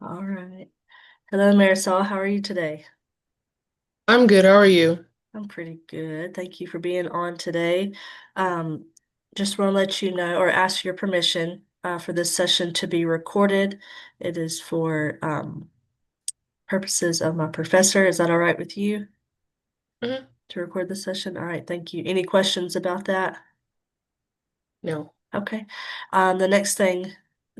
All right. Hello, Marisol. How are you today? I'm good. How are you? I'm pretty good. Thank you for being on today. Um, just want to let you know or ask your permission for this session to be recorded. It is for purposes of my professor. Is that all right with you Mhm. to record the session? All right. Thank you. Any questions about that? No. Okay. The next thing,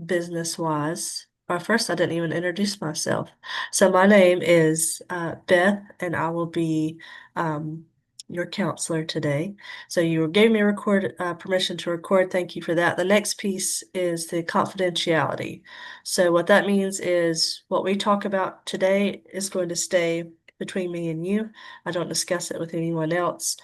business-wise, first, I didn't even introduce myself. So my name is Beth, and I will be um, your counselor today. So you gave me permission to record. Thank you for that. The next piece is the confidentiality. So what that means is what we talk about today is going to stay between me and you. I don't discuss it with anyone else.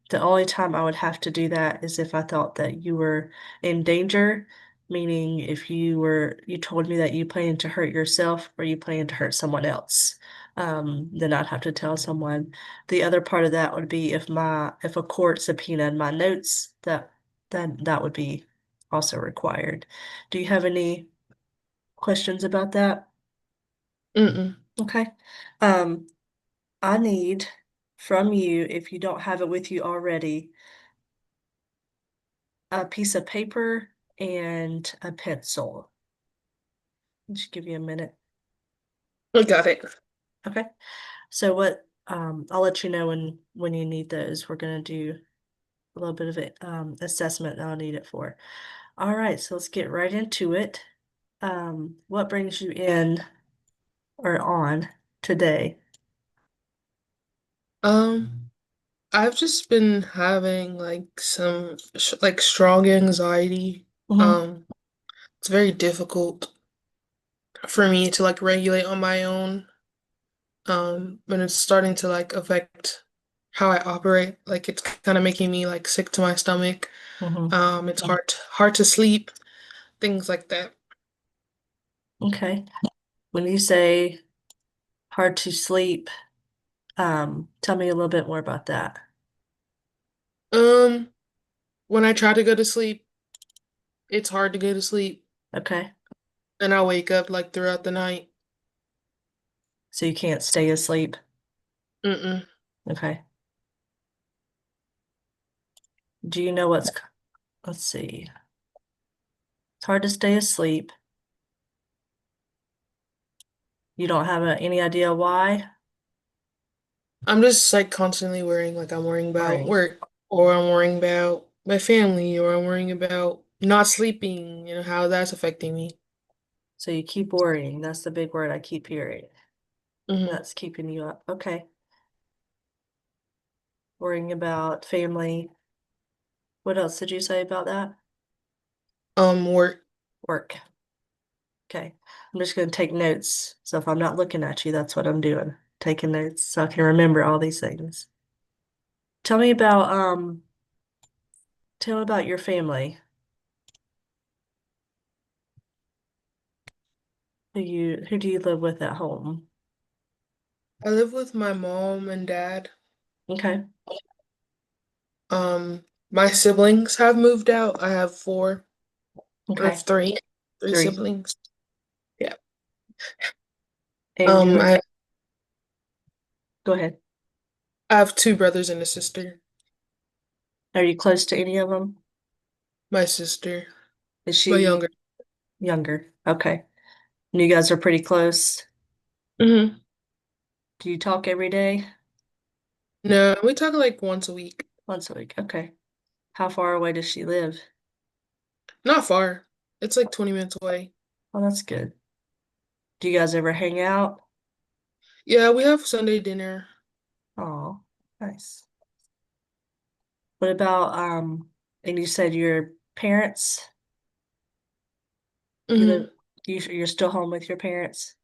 The only time I would have to do that is if I thought that you were in danger, meaning if you told me that you plan to hurt yourself or you plan to hurt someone else. Then I'd have to tell someone. The other part of that would be if a court subpoenaed my notes, that would be also required. Do you have any questions about that? Mm-mm. Okay. Um, I need from you, if you don't have it with you already, a piece of paper and a pencil. Just give you a minute. I got it. Okay. So I'll let you know when you need those. We're gonna do a little bit of it assessment that I'll need it for. All right, so let's get right into it. What brings you in or on today? Um, I've just been having like some sh like strong anxiety. Hmm. It's very difficult for me to like regulate on my own. And it's starting to like affect how I operate. Like it's kind of making me like sick to my stomach. Hmm. It's hard to sleep, things like that. Okay. When you say hard to sleep, tell me a little bit more about that. Um, when I try to go to sleep, it's hard to go to sleep, Okay. and I wake up like throughout the night. So you can't stay asleep. Mm-mm. Okay. Do you know let's see. It's hard to stay asleep. You don't have any idea why? I'm just like constantly worrying, like I'm worrying about Worrying. work, or I'm worrying about my family, or I'm worrying about not sleeping, how that's affecting me. So you keep worrying. That's the big word I keep hearing. Hmm. That's keeping you up. Okay. Worrying about family. What else did you say about that? Work. Work. Okay. I'm just going to take notes. So if I'm not looking at you, that's what I'm doing. Taking notes so I can remember all these things. Tell me about tell me about your family. Who do you live with at home? I live with my mom and dad. Okay. My siblings have moved out. I have four. I have Okay. three Three. siblings. Yeah. And you I go ahead. I have two brothers and a sister. Are you close to any of them? My sister, Is but she younger. younger? Okay. And you guys are pretty close. Hmm. Do you talk every day? No, we talk like once a week. Once a week. Okay. How far away does she live? Not far. It's like 20 minutes away. Oh, that's good. Do you guys ever hang out? Yeah, we have Sunday dinner. Oh, nice. What about and you said your parents, you live Hmm. you're still home with your parents?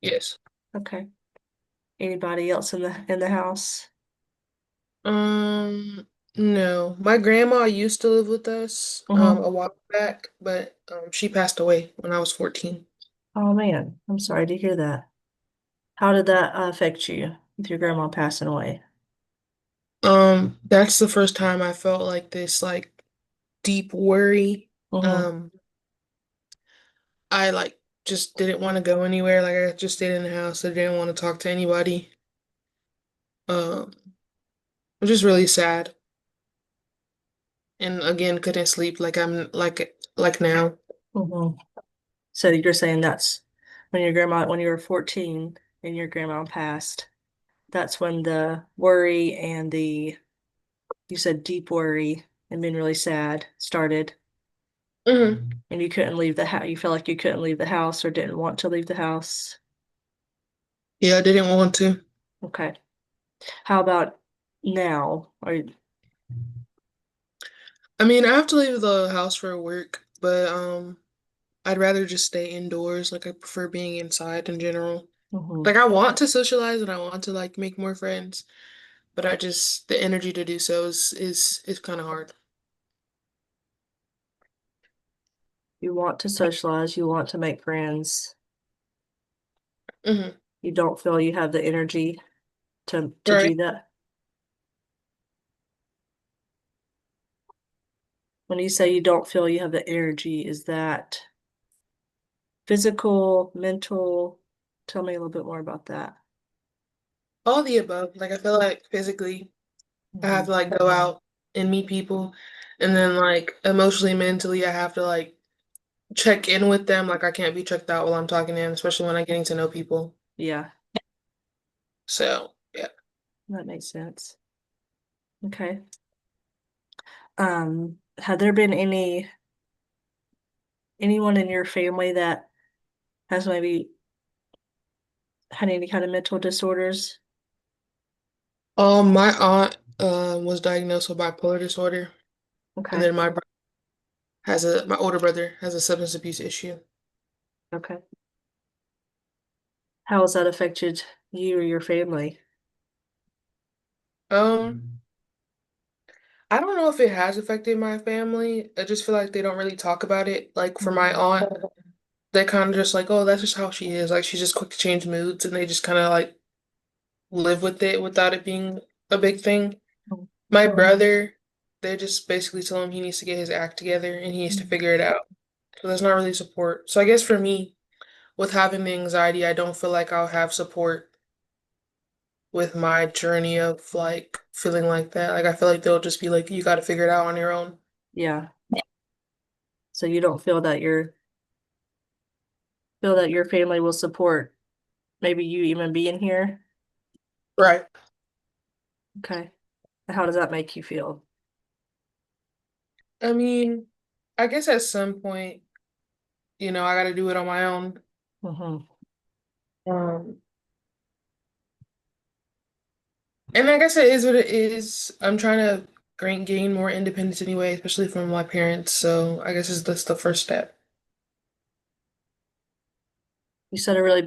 Yes. Okay. Anybody else in the house? Um, no. My grandma used to live with us Mm-hmm. a while back, but she passed away when I was 14. Oh man, I'm sorry to hear that. How did that affect you with your grandma passing away? That's the first time I felt like this deep worry. Mm-hmm. Um, I like just didn't want to go anywhere. Like I just stayed in the house. I didn't want to talk to anybody. Um, which is really sad. And again, couldn't sleep like I'm like now. Hmm. So you're saying that's when you were 14 and your grandma passed, that's when the worry and you said deep worry and being really sad started, Hmm. and you couldn't leave the house. You felt like you couldn't leave the house or didn't want to leave the house. Yeah, I didn't want to. Okay. How about now? I mean, I have to leave the house for work, but I'd rather just stay indoors. Like I prefer being inside in general. Mhm. Like I want to socialize and I want to like make more friends, but I just the energy to do so is kind of hard. You want to socialize, you want to make friends. Hmm. You don't feel you have the energy to Right. do that. When you say you don't feel you have the energy, is that physical, mental? Tell me a little bit more about that. All the above. Like I feel like physically I have Hmm. to like go out and meet people, and then like emotionally, mentally, I have to like check in with them. Like I can't be checked out while I'm talking to them, especially when I'm getting to know people. Yeah, So yeah. that makes sense. Okay. Have there been anyone in your family that has maybe had any kind of mental disorders? My aunt was diagnosed with bipolar disorder, and Okay. then my older brother has a substance abuse issue. Okay. How has that affected you or your family? Um, I don't know if it has affected my family. I just feel like they don't really talk about it. Like for my Mhm. aunt, they kind of just like, oh, that's just how she is. Like she's just quick to change moods, and they just kind of like live with it without it being a big thing. My brother, they just basically tell him he needs to get his act together and he needs to figure it out. So there's not really support. So I guess for me, with having the anxiety, I don't feel like I'll have support with my journey of like feeling like that. Like I feel like they'll just be like, you got to figure it out on your own. Yeah. So you don't feel that your family will support maybe you even being here? Right. Okay. How does that make you feel? I mean, I guess at some point, I got to do it on my own. Hmm. Um, and I guess it is what it is. I'm trying to gain more independence anyway, especially from my parents. So I guess that's the first step. You said a really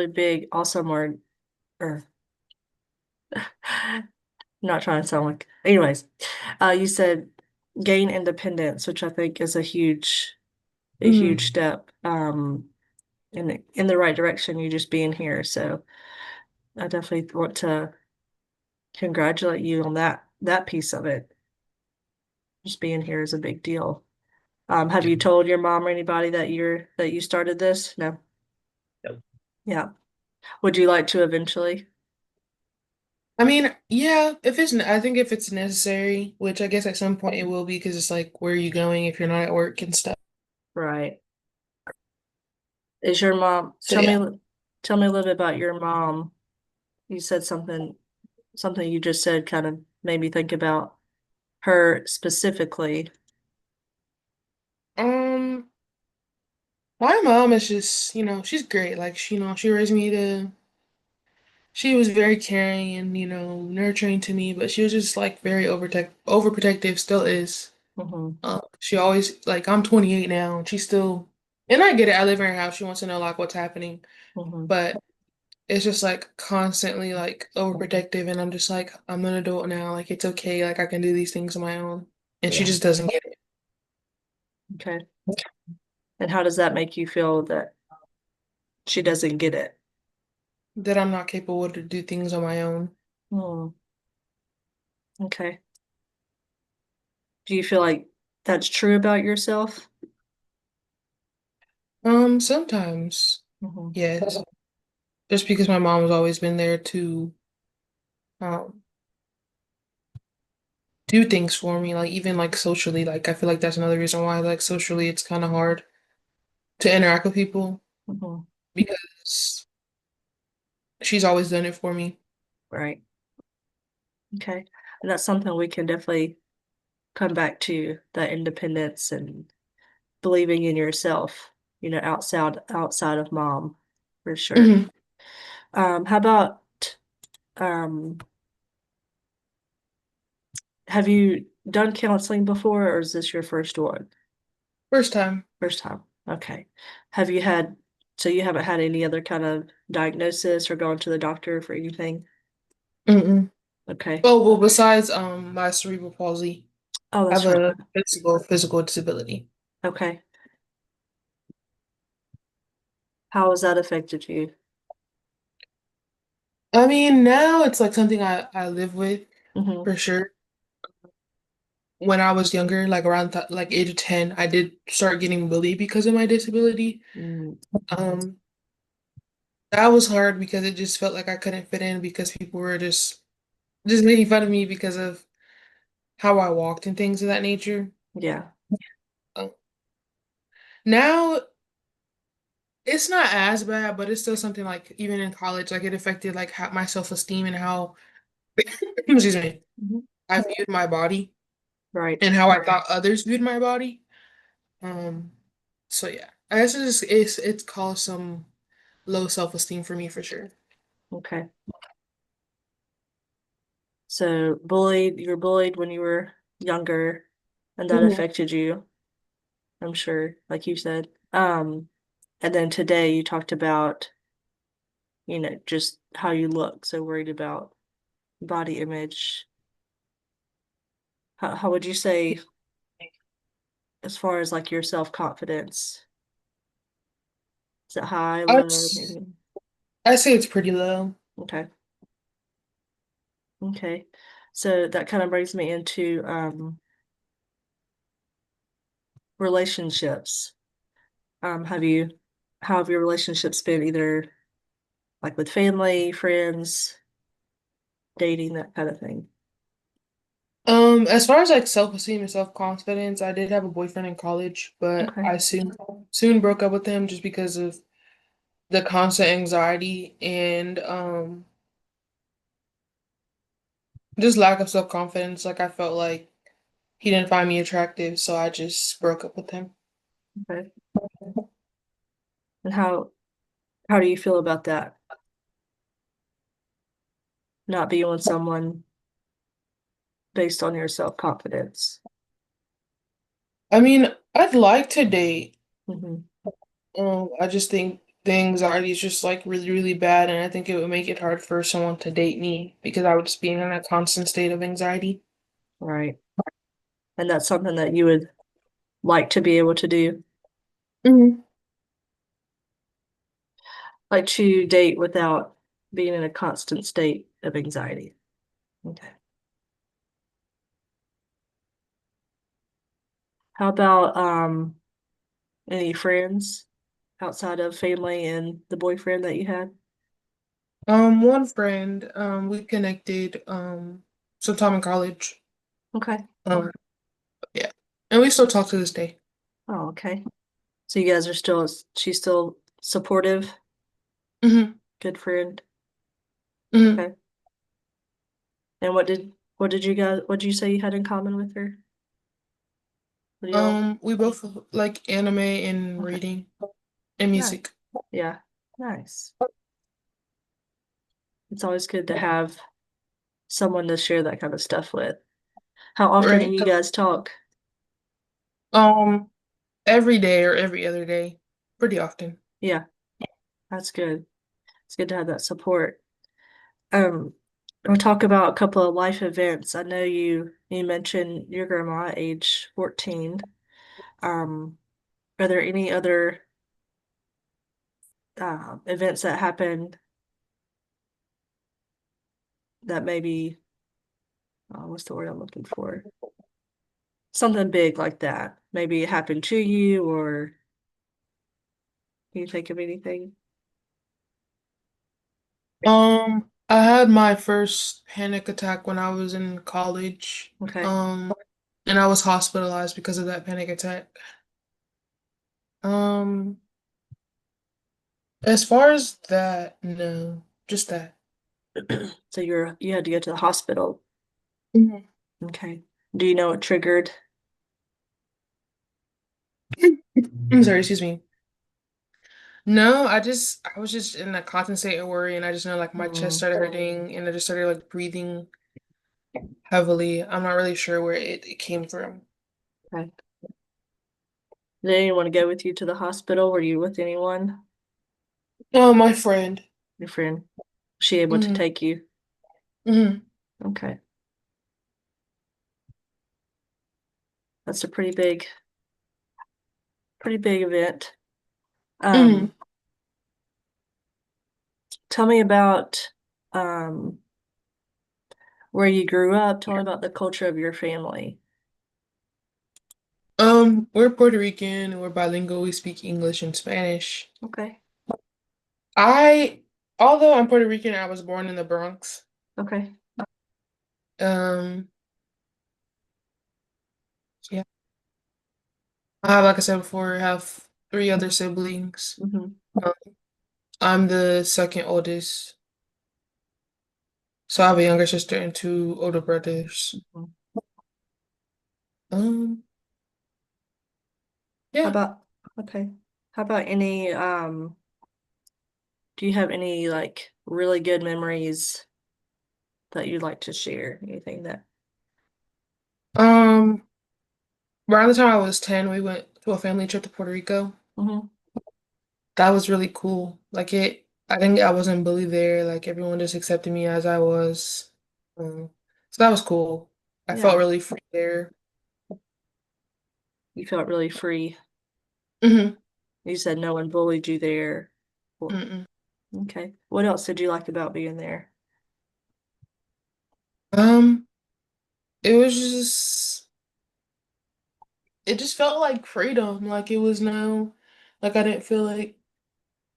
big, awesome word, or I'm not trying to sound like, anyways, you said gain independence, which I think is a huge Hmm. step, in the right direction, you just being here. So I definitely want to congratulate you on that piece of it. Just being here is a big deal. Have you told your mom or anybody that you started this? No. Yep. Yeah. Would you like to eventually? I mean, yeah, I think if it's necessary, which I guess at some point it will be because it's like, where are you going if you're not at work and stuff. Right. Is your mom, So yeah. tell me a little bit about your mom. You said something you just said kind of made me think about her specifically. Um, my mom is just, she's great. Like, she raised me she was very caring and, nurturing to me, but she was just like very overprotective, still is. Hmm. She always, like, I'm 28 now and she's still, and I get it. I live in her house. She wants to know like what's happening, Hmm. but it's just like constantly like overprotective. And I'm just like, I'm an adult now. Like, it's okay. Like, I can do these things on my own. And she Yeah. just doesn't get it. Okay. And how does that make you feel that she doesn't get it? That I'm not capable to do things on my own. Hmm. Okay. Do you feel like that's true about yourself? Sometimes, Hmm. yes. Just because my mom has always been there to um do things for me, like even like socially, like I feel like that's another reason why like socially it's kind of hard to interact with people Hmm. because she's always done it for me. Right. Okay. And that's something we can definitely come back to, that independence and believing in yourself, outside of mom, for sure. Hmm. How about um have you done counseling before, or is this your first one? First time. First time. Okay. Have you had, so you haven't had any other kind of diagnosis or gone to the doctor for anything? Mm-mm. Okay. Oh, well, besides my cerebral palsy, Oh, I have that's right. a physical disability. Okay. How has that affected you? I mean, now it's like something I live with Hmm. for sure. When I was younger, like around th like age of 10, I did start getting bullied because of my disability. Mm, Um, that was hard because it just felt like I couldn't fit in because people were just making fun of me because of how I walked and things of that nature. yeah. Uh, Now it's not as bad, but it's still something like even in college, like it affected like how, my self-esteem and how excuse me, Mhm. I viewed my body Right. and how I thought others viewed my body. Um, so yeah, I guess it's caused some low self-esteem for me for sure. Okay. So bullied, you were bullied when you were younger, and that Mhm. affected you, I'm sure, like you said. And then today you talked about, just how you look, so worried about body image. How would you say, as far as like your self-confidence? Is it high, I'd, low, s- maybe? I'd say it's pretty low. Okay. Okay. So that kind of brings me into relationships. Have you, how have your relationships been, either like with family, friends, dating, that kind of thing? As far as like self-esteem and self-confidence, I did have a boyfriend in college, but Okay. I soon broke up with him just because of the constant anxiety and just lack of self-confidence. Like I felt like he didn't find me attractive, so I just broke up with him. Okay. And how do you feel about that? Not being with someone based on your self-confidence. I mean, I'd like to date. Hmm. I just think the anxiety is just like really, really bad, and I think it would make it hard for someone to date me because I would just be in a constant state of anxiety. Right. And that's something that you would like to be able to do, Hmm. like to date without being in a constant state of anxiety. Okay. How about any friends outside of family and the boyfriend that you had? One friend, we connected sometime in college. Okay. Um, yeah, and we still talk to this day. Oh, okay. So you guys are still, she's still supportive, Hmm. good friend. Hmm. Okay. And what did you say you had in common with her? What do y'all? We both like anime and Okay. reading and Nice. music. Yeah. Nice. It's always good to have someone to share that kind of stuff with. How often do Right. you guys talk? Um, every day or every other day, pretty often. Yeah, that's good. It's good to have that support. Um, we'll talk about a couple of life events. I know you mentioned your grandma at age 14. Um, are there any other events that happened that maybe, what's the word I'm looking for? Something big like that. Maybe it happened to you, or Can you think of anything? I had my first panic attack when I was in college. Okay. Um, and I was hospitalized because of that panic attack. Um, as far as that, no, just that. So you had to go to the hospital. Mhm. Okay. Do you know what triggered? I'm sorry, excuse me. No, I was just in a constant state of worry, and I just know like my chest Mm, started hurting, and I just started like breathing heavily. I'm not really sure where it came from. okay. Did anyone go with you to the hospital? Were you with anyone? Oh, my friend. Your friend? Was she able to Hmm. take you? Hmm. Okay. That's a pretty big event. Hmm. Um, Tell me about um where you grew up. Tell me about the culture of your family. We're Puerto Rican and we're bilingual. We speak English and Spanish. Okay. I, although I'm Puerto Rican, I was born in the Bronx. Okay. Um, yeah. I have, like I said before, I have three other siblings. Hmm. Um, I'm the second oldest, so I have a younger sister and two older brothers. Um, How yeah. about okay. How about any do you have any like really good memories that you'd like to share? Anything that Um, Around the time I was 10, we went to a family trip to Puerto Rico. hmm. That was really cool. I think I wasn't bullied there. Like everyone just accepted me as I was. Um, so that was cool. I felt Yeah, really free there. you felt really free. Hmm. You said no one bullied you there. Well, Mm-mm. okay. What else did you like about being there? Um, it was just it just felt like freedom. Like it was no, like I didn't feel like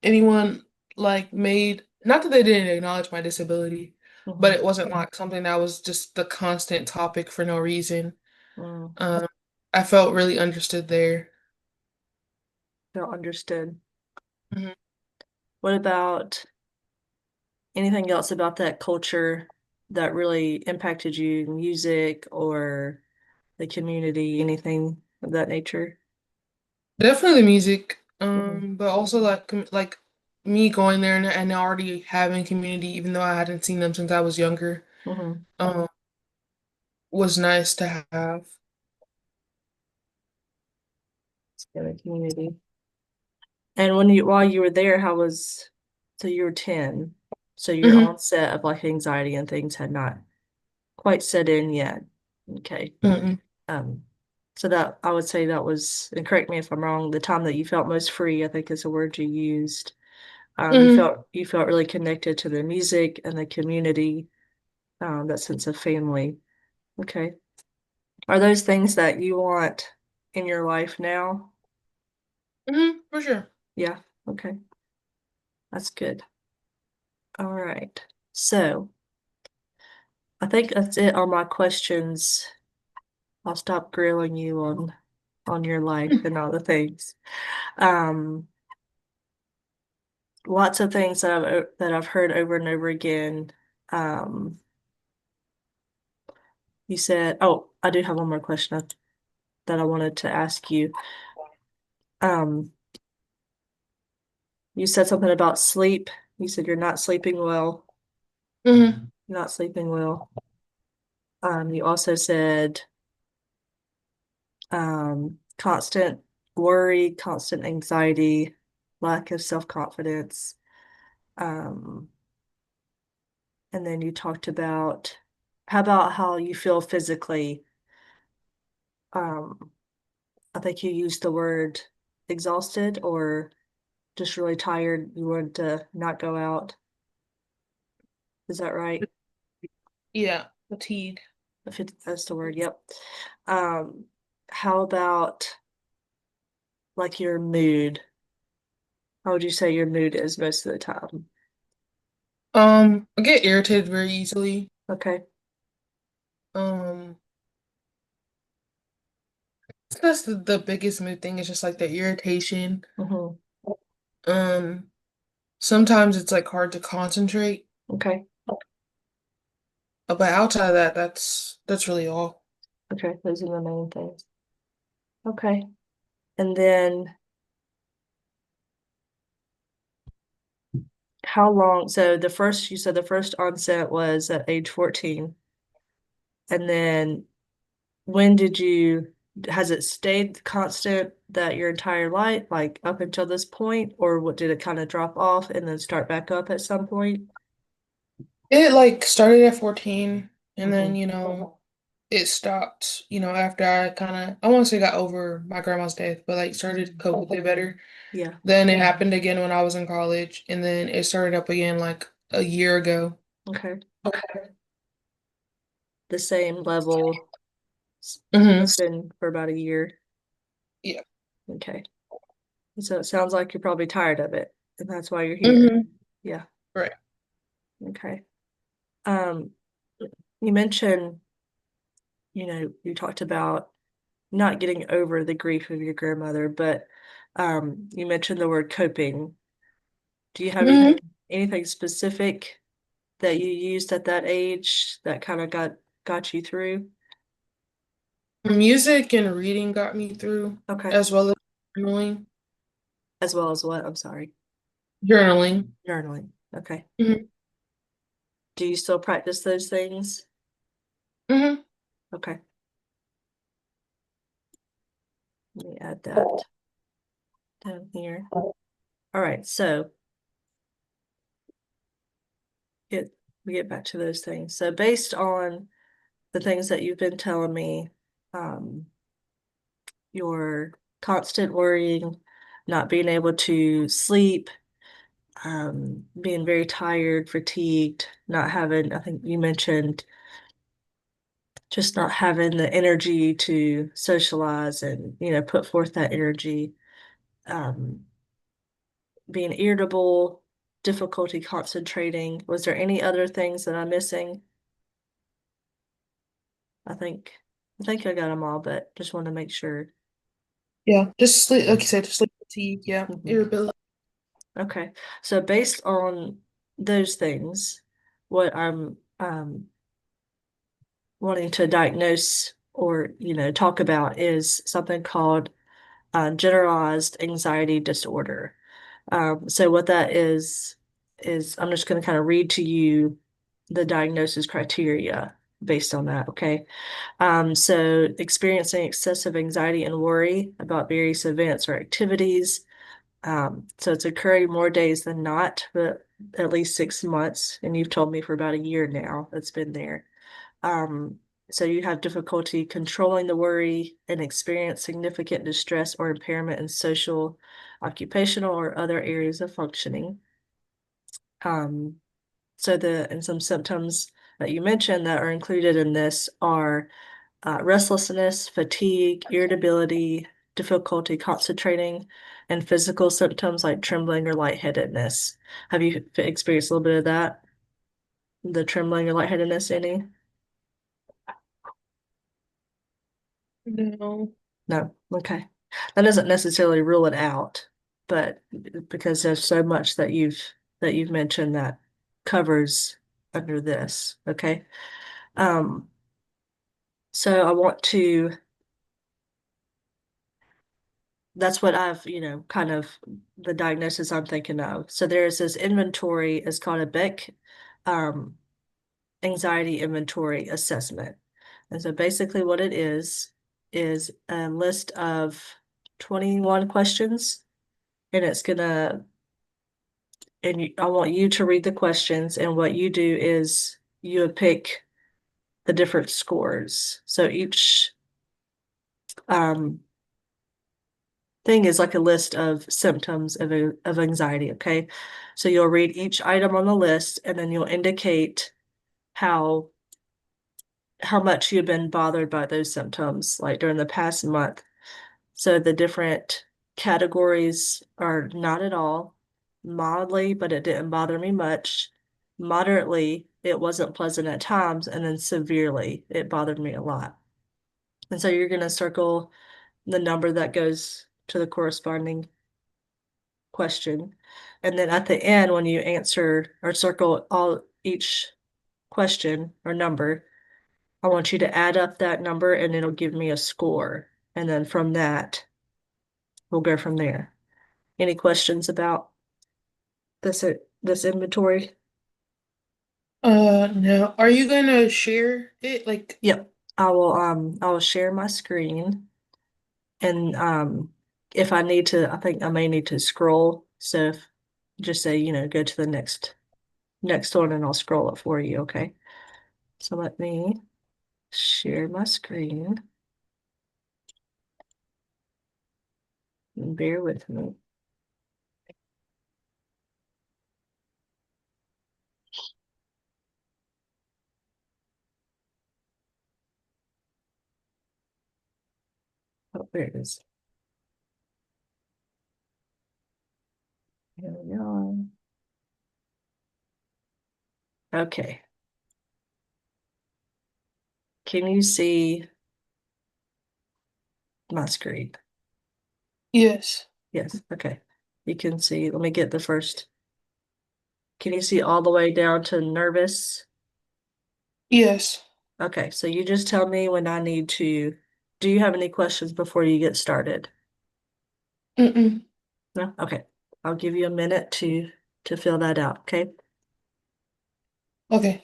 anyone like made, not that they didn't acknowledge my disability, but Hmm. it wasn't like something that was just the constant topic for no reason. Mm, Um, I felt really understood there. felt understood. Hmm. What about anything else about that culture that really impacted you? Music or the community, anything of that nature? Definitely music, Hmm. but also like me going there and already having community, even though I hadn't seen them since I was younger, Hmm. um, was nice to have. Yeah, the community. And while you were there, so you were 10. So your Hmm. onset of like anxiety and things had not quite set in yet. Okay. Hmm. Um, so that I would say that was, and correct me if I'm wrong, the time that you felt most free, I think is the word you used. Hmm. You felt really connected to the music and the community, that sense of family. Okay. Are those things that you want in your life now? For sure. Yeah. Okay. That's good. All right. So I think that's it on my questions. I'll stop grilling you on your life and all the things. Um, Lots of things that I've heard over and over again. Um, you said, oh, I do have one more question that I wanted to ask you. Um, you said something about sleep. You said you're not sleeping well. Hmm. Not sleeping well. You also said constant worry, constant anxiety, lack of self-confidence. Um, and then you talked about how about how you feel physically? Um, I think you used the word exhausted or just really tired. You wanted to not go out. Is that right? Yeah, fatigue. If that's the word, yep. How about like your mood? How would you say your mood is most of the time? I get irritated very easily. Okay. Um, that's the biggest mood thing is just like the irritation. Mm-hmm. Um, Sometimes it's like hard to concentrate. Okay. But outside of that, that's really all. Okay. Those are the main things. Okay. And then how long? So you said the first onset was at age 14. And then when has it stayed constant that your entire life, like up until this point, or what did it kind of drop off and then start back up at some point? It like started at 14 and Hmm. then, it stopped, after I kind of, I want to say got over my grandma's death, but like started to cope with it better. Yeah. Then it happened again when I was in college, and then it started up again like a year ago. Okay. Okay. The same level. Hmm. It's been for about a year. Yeah. Okay. So it sounds like you're probably tired of it, and that's why you're here. Hmm. Yeah. Right. Okay. Um, you mentioned, you talked about not getting over the grief of your grandmother, but you mentioned the word coping. Do you have Hmm. anything specific that you used at that age that kind of got you through? Music and reading got me through, Okay. as well as journaling. As well as what? I'm sorry. Journaling. Journaling. Okay. Hmm. Do you still practice those things? Hmm. Okay. Let me add that down here. All right. So get we get back to those things. So based on the things that you've been telling me, um, your constant worrying, not being able to sleep, being very tired, fatigued, not having, I think you mentioned just not having the energy to socialize and, put forth that energy, um, being irritable, difficulty concentrating. Was there any other things that I'm missing? I think I think I got them all, but just want to make sure. Yeah, just sleep, like you said, just sleep fatigue. Yeah, Mhm. irritability. Okay. So based on those things, what I'm wanting to diagnose or, talk about is something called generalized anxiety disorder. So what that is I'm just going to kind of read to you the diagnosis criteria based on that, okay? So experiencing excessive anxiety and worry about various events or activities. So it's occurring more days than not, but at least 6 months. And you've told me for about a year now that's been there. Um, so you have difficulty controlling the worry and experience significant distress or impairment in social, occupational, or other areas of functioning. Um, and some symptoms that you mentioned that are included in this are restlessness, fatigue, irritability, difficulty concentrating, and physical symptoms like trembling or lightheadedness. Have you experienced a little bit of that? The trembling or lightheadedness, any? No. No. Okay. That doesn't necessarily rule it out, but because there's so much that you've mentioned that covers under this. Okay. Um, so I want to that's what I've, kind of the diagnosis I'm thinking of. So there's this inventory, it's called a Beck um, anxiety inventory assessment. And so basically what it is a list of 21 questions, and I want you to read the questions, and what you do is you would pick the different scores. So each um, thing is like a list of symptoms of anxiety, okay? So you'll read each item on the list and then you'll indicate how how much you've been bothered by those symptoms like during the past month. So the different categories are not at all, mildly, but it didn't bother me much. Moderately, it wasn't pleasant at times, and then severely, it bothered me a lot. And so you're going to circle the number that goes to the corresponding question. And then at the end, when you answer or circle all each question or number, I want you to add up that number and it'll give me a score. And then from that, we'll go from there. Any questions about this inventory? No. Are you gonna share it? Like, Yep. I will share my screen and if I need to, I think I may need to scroll. So if, just say, go to the next one and I'll scroll it for you, okay? So let me share my screen and bear with me. Oh, there it is. Here we go. Okay. Can you see my screen? yes. Yes. Okay. You can see, let me get the first. Can you see all the way down to nervous? Yes. Okay. So you just tell me when I need to. Do you have any questions before you get started? Mm-mm. No? Okay. I'll give you a minute to fill that out, okay? Okay.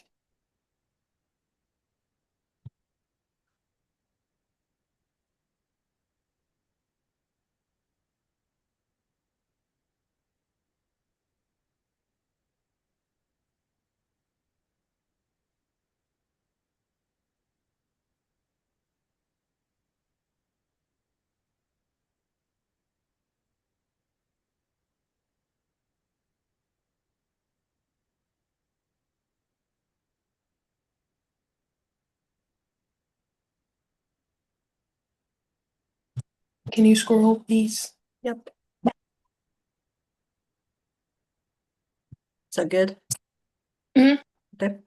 Can you scroll, please? Yep. Is that good? Mm-hmm. Okay.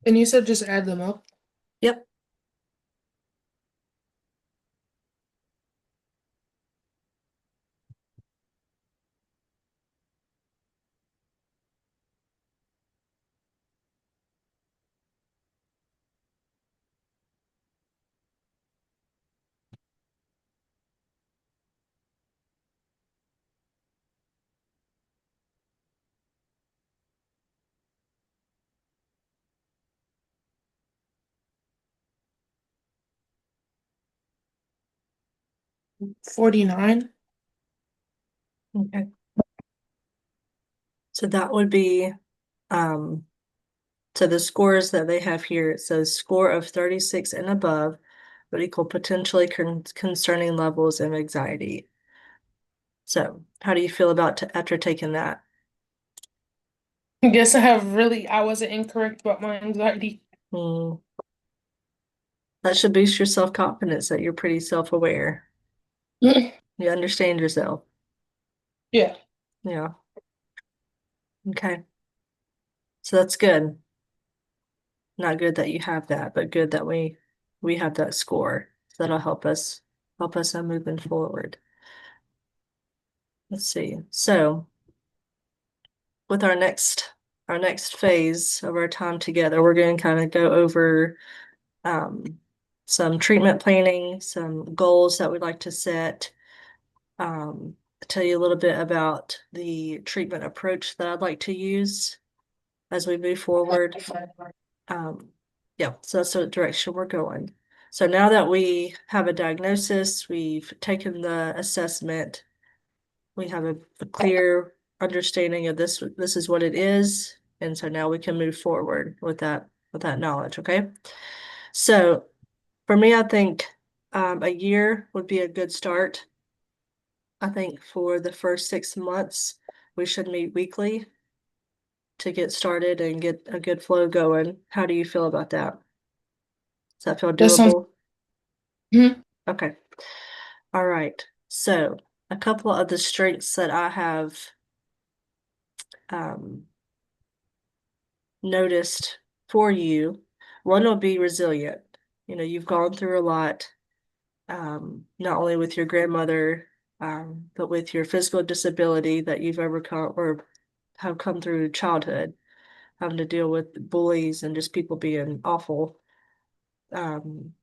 And you said just add them up. Yep. 49. Okay. So that would be um so the scores that they have here, it says score of 36 and above would equal potentially concerning levels of anxiety. So how do you feel about after taking that? I guess I wasn't incorrect about my anxiety. Hmm. That should boost your self-confidence that you're pretty self-aware. You understand yourself. Yeah. Yeah. Okay. So that's good. Not good that you have that, but good that we have that score. So that'll help us moving forward. Let's see. So with our next phase of our time together, we're going to kind of go over um, some treatment planning, some goals that we'd like to set, tell you a little bit about the treatment approach that I'd like to use as we move forward. Um, yeah, so that's the direction we're going. So now that we have a diagnosis, we've taken the assessment, we have a clear understanding of this is what it is, and so now we can move forward with that knowledge, okay? So for me, I think a year would be a good start. I think for the first 6 months, we should meet weekly to get started and get a good flow going. How do you feel about that? Does that feel That sounds. doable? Mhm. Okay. All right. So a couple of the strengths that I have um, noticed for you, one will be resilient. You know, you've gone through a lot, not only with your grandmother, but with your physical disability that you've overcome or have come through childhood, having to deal with bullies and just people being awful. Um,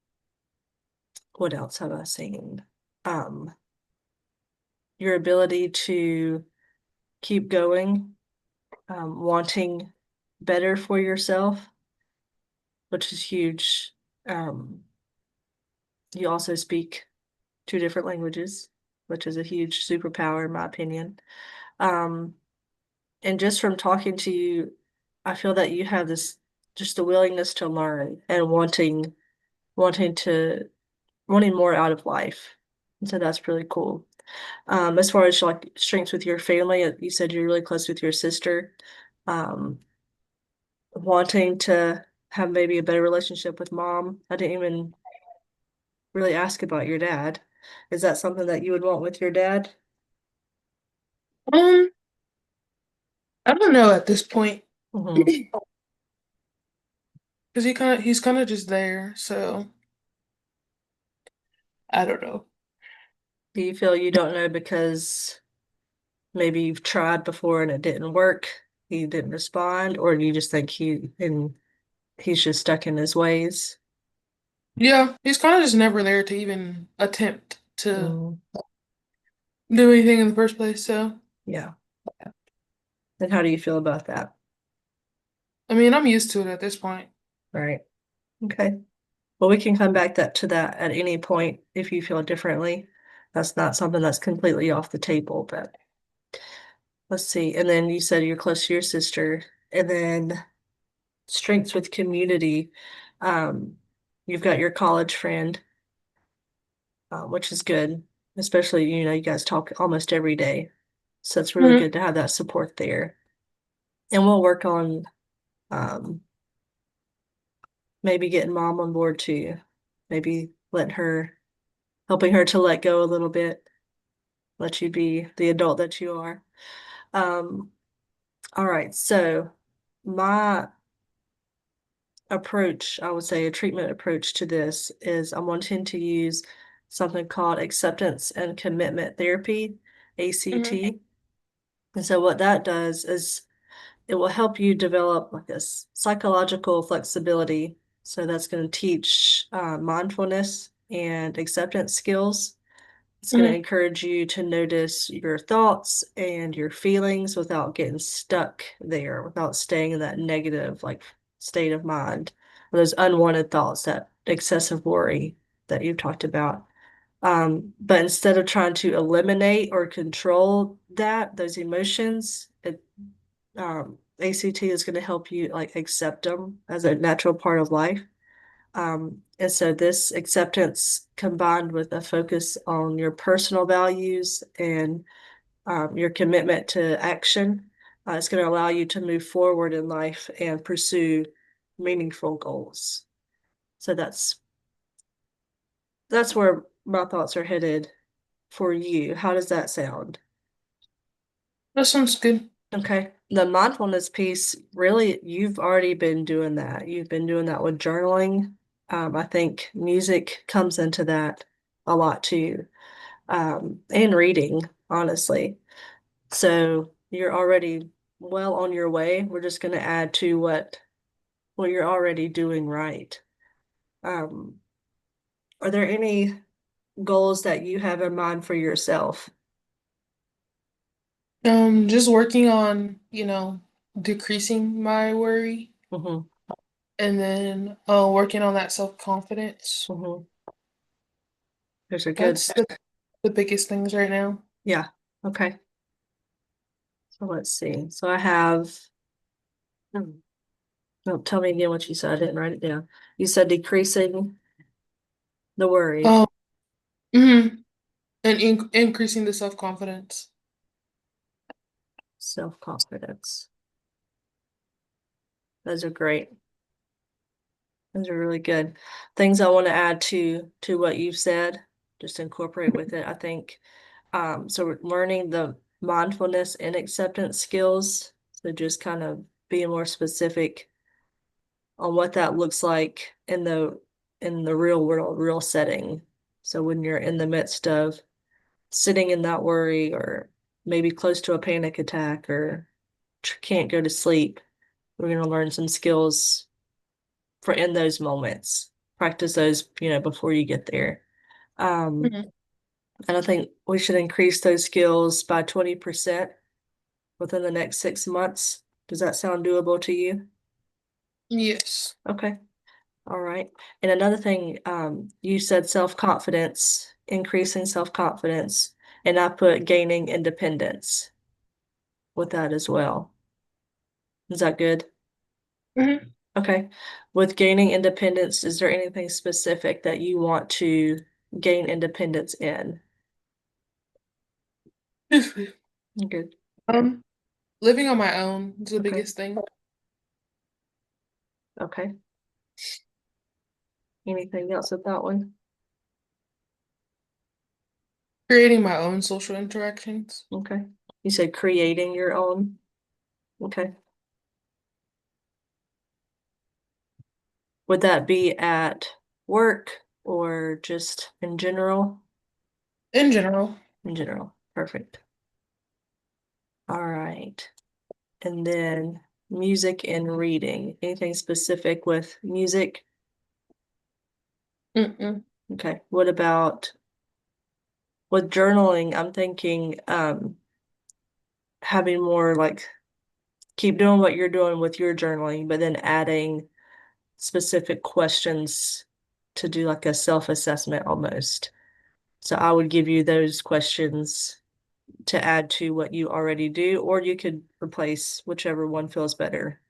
what else have I seen? Um, your ability to keep going, wanting better for yourself, which is huge. Um, you also speak two different languages, which is a huge superpower in my opinion. Um, and just from talking to you, I feel that you have this just a willingness to learn and wanting to wanting more out of life. And so that's really cool. As far as like strengths with your family, you said you're really close with your sister. Um, wanting to have maybe a better relationship with mom. I didn't even really ask about your dad. Is that something that you would want with your dad? Um, I don't know at this point Hmm. because he's kind of just there. So I don't know. Do you feel you don't know because maybe you've tried before and it didn't work? He didn't respond, or do you just think he's just stuck in his ways? Yeah, he's kind of just never there to even attempt to Mm, do anything in the first place. So yeah. And how do you feel about that? I mean, I'm used to it at this point. Right. Okay. Well, we can come back to that at any point if you feel differently. That's not something that's completely off the table, but let's see. And then you said you're close to your sister, and then strengths with community. Um, you've got your college friend, which is good, especially, you know, you guys talk almost every day. So it's really Mhm. good to have that support there. And we'll work on um, maybe getting mom on board too. Maybe helping her to let go a little bit, let you be the adult that you are. Um, all right. So my approach, I would say a treatment approach to this is I'm wanting to use something called acceptance and commitment therapy, Mhm. ACT. And so what that does is it will help you develop like this psychological flexibility. So that's going to teach mindfulness and acceptance skills. It's going to Mhm. encourage you to notice your thoughts and your feelings without getting stuck there, without staying in that negative like state of mind, or those unwanted thoughts, that excessive worry that you talked about. But instead of trying to eliminate or control those emotions, ACT is going to help you like accept them as a natural part of life. And so this acceptance combined with a focus on your personal values and your commitment to action is going to allow you to move forward in life and pursue meaningful goals. So that's where my thoughts are headed for you. How does that sound? That sounds good. Okay. The mindfulness piece, really, you've already been doing that. You've been doing that with journaling. I think music comes into that a lot too, and reading, honestly. So you're already well on your way. We're just going to add to what you're already doing right. Um, are there any goals that you have in mind for yourself? Just working on, decreasing my worry Mm-hmm. and then working on that self-confidence. Mm-hmm. Those are good. That's the biggest things right now. Yeah. Okay. So let's see. So I have, hmm, no, tell me again what you said. I didn't write it down. You said decreasing the worry, Um, mhm. And increasing the self-confidence. self-confidence. Those are great. Those are really good. Things I want to add to what you've said, just incorporate with it. I think so we're learning the mindfulness and acceptance skills. So just kind of being more specific on what that looks like in the real world, real setting. So when you're in the midst of sitting in that worry or maybe close to a panic attack or can't go to sleep, we're going to learn some skills for in those moments. Practice those, before you get there. Um, Mhm. and I think we should increase those skills by 20% within the next 6 months. Does that sound doable to you? Yes. Okay. All right. And another thing, you said self-confidence, increasing self-confidence, and I put gaining independence with that as well. Is that good? Mhm. Okay. With gaining independence, is there anything specific that you want to gain independence in? Good. Um, Living on my own is the Okay. biggest thing. Okay. Anything else with that one? Creating my own social interactions. Okay. You said creating your own. Okay. Would that be at work or just in general? In general. In general. Perfect. All right. And then music and reading. Anything specific with music? Mm-mm. Okay. What about with journaling? I'm thinking having more like keep doing what you're doing with your journaling, but then adding specific questions to do like a self-assessment almost. So I would give you those questions to add to what you already do, or you could replace whichever one feels better,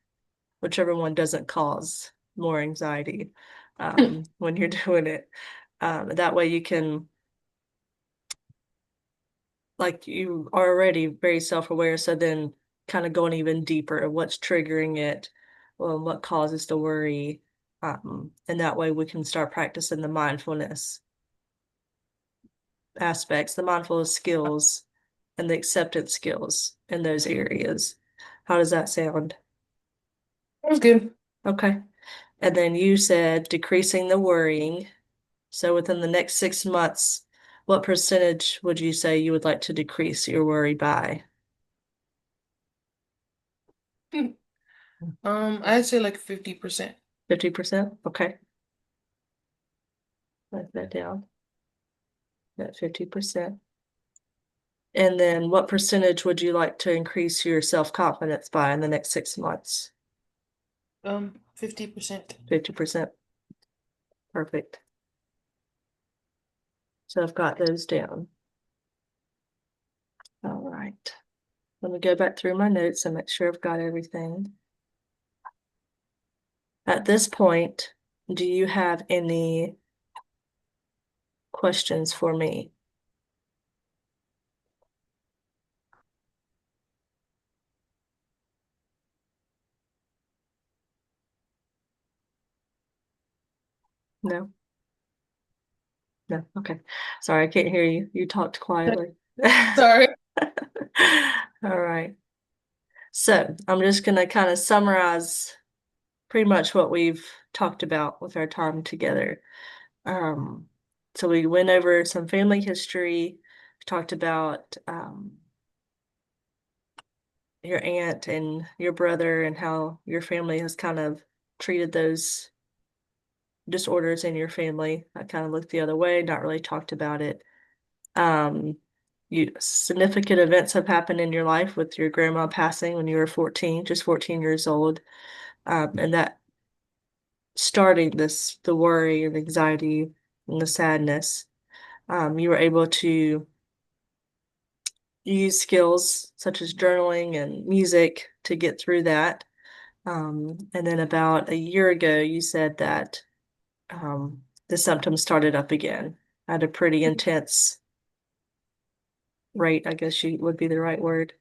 whichever one doesn't cause more anxiety when you're doing it. That way you can, like, you are already very self-aware, so then kind of going even deeper of what's triggering it, well, what causes the worry. And that way we can start practicing the mindfulness aspects, the mindfulness skills, and the acceptance skills in those areas. How does that sound? That was good. Okay. And then you said decreasing the worrying. So within the next 6 months, what percentage would you say you would like to decrease your worry by? I'd say like 50%. 50%? Okay. Write that down. At 50%. And then what percentage would you like to increase your self-confidence by in the next 6 months? 50%. 50%. Perfect. So I've got those down. All right. Let me go back through my notes and make sure I've got everything. At this point, do you have any questions for me? No? No. Okay. Sorry, I can't hear you. You talked quietly. Sorry. All right. So I'm just going to kind of summarize pretty much what we've talked about with our time together. Um, so we went over some family history, talked about your aunt and your brother and how your family has kind of treated those disorders in your family. I kind of looked the other way, not really talked about it. Um, significant events have happened in your life with your grandma passing when you were 14, just 14 years old. And that starting the worry and anxiety and the sadness. You were able to use skills such as journaling and music to get through that. And then about a year ago, you said that the symptoms started up again at a pretty intense rate, I guess you would be the right word.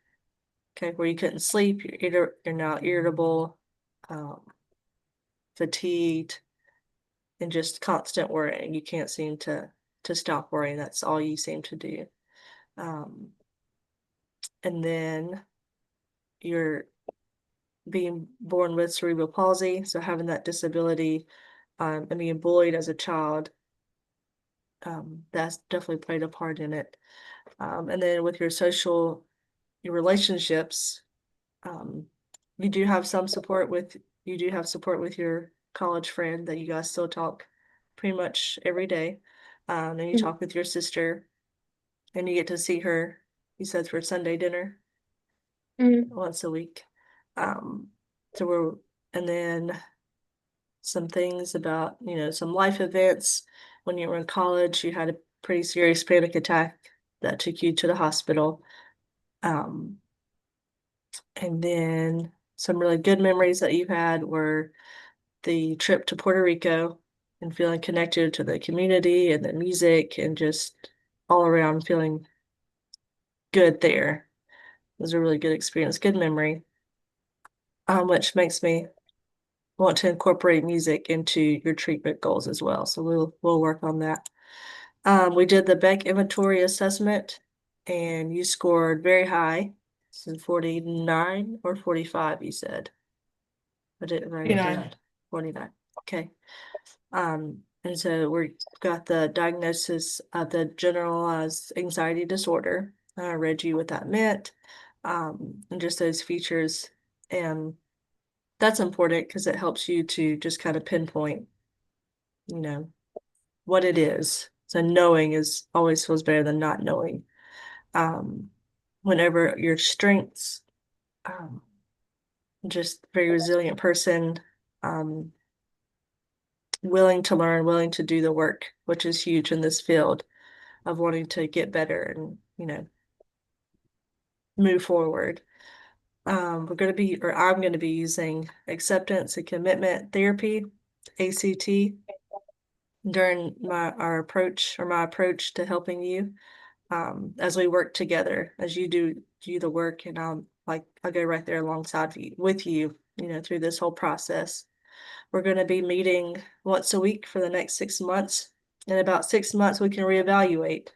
Okay, where you couldn't sleep, you're now irritable, um, fatigued, and just constant worrying. You can't seem to stop worrying. That's all you seem to do. Um, and then you're being born with cerebral palsy, so having that disability, and being bullied as a child, that's definitely played a part in it. And then with your relationships, um, you do have some support with you do have support with your college friend that you guys still talk pretty much every day. And you talk with your sister and you get to see her, you said for Sunday dinner Mhm. once a week. Um, so we're and then some things about, some life events. When you were in college, you had a pretty serious panic attack that took you to the hospital. Um, and then some really good memories that you had were the trip to Puerto Rico and feeling connected to the community and the music and just all around feeling good there. It was a really good experience, good memory, which makes me want to incorporate music into your treatment goals as well. So we'll work on that. We did the Beck inventory assessment and you scored very high. So 49 or 45, you said. I didn't write it 49. down. 49. Okay. And so we got the diagnosis of the generalized anxiety disorder. I read you what that meant, and just those features. And that's important because it helps you to just kind of pinpoint, you know, what it is. So knowing is always feels better than not knowing. Um, Whenever your strengths, um, just very resilient person, um, willing to learn, willing to do the work, which is huge in this field of wanting to get better and, move forward. I'm going to be using acceptance and commitment therapy, ACT, during my approach to helping you, as we work together, as you do the work, and I'll go right there alongside you with you, through this whole process. We're going to be meeting once a week for the next 6 months. In about 6 months, we can reevaluate,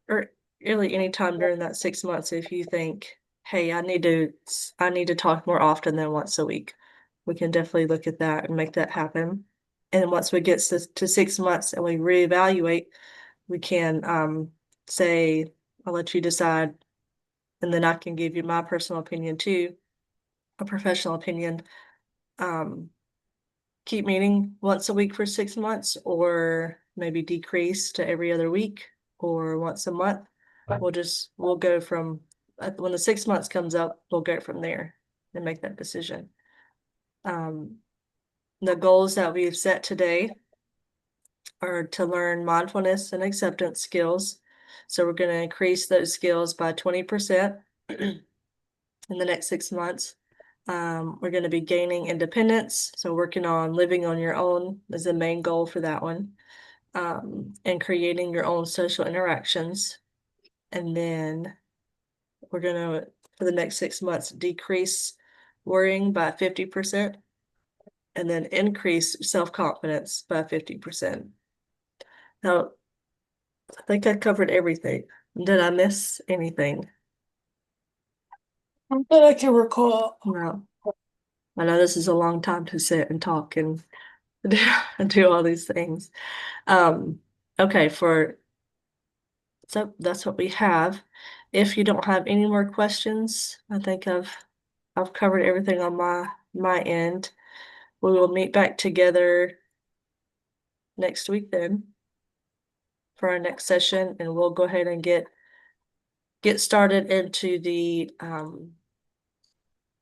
or really anytime during that 6 months, if you think, hey, I need to talk more often than once a week, we can definitely look at that and make that happen. And once we get to 6 months and we reevaluate, we can say, I'll let you decide, and then I can give you my personal opinion too, a professional opinion. Um, Keep meeting once a week for 6 months, or maybe decrease to every other week or once a month. We'll go from when the 6 months comes up, we'll go from there and make that decision. Um, the goals that we've set today are to learn mindfulness and acceptance skills. So we're going to increase those skills by 20% in the next 6 months. We're going to be gaining independence. So working on living on your own is the main goal for that one. And creating your own social interactions. And then we're going to, for the next 6 months, decrease worrying by 50% and then increase self-confidence by 50%. Now, I think I covered everything. Did I miss anything? Not that I can recall. No. I know this is a long time to sit and talk and do all these things. Um, okay, so that's what we have. If you don't have any more questions, I think I've covered everything on my end. We will meet back together next week then for our next session, and we'll go ahead and get get started into the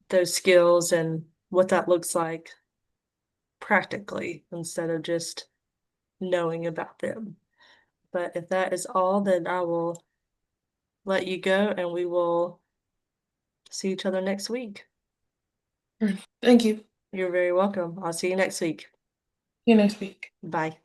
those skills and what that looks like practically instead of just knowing about them. But if that is all, then I will let you go and we will see each other next week. All right. Thank you. You're very welcome. I'll see you next week. See you next week. Bye.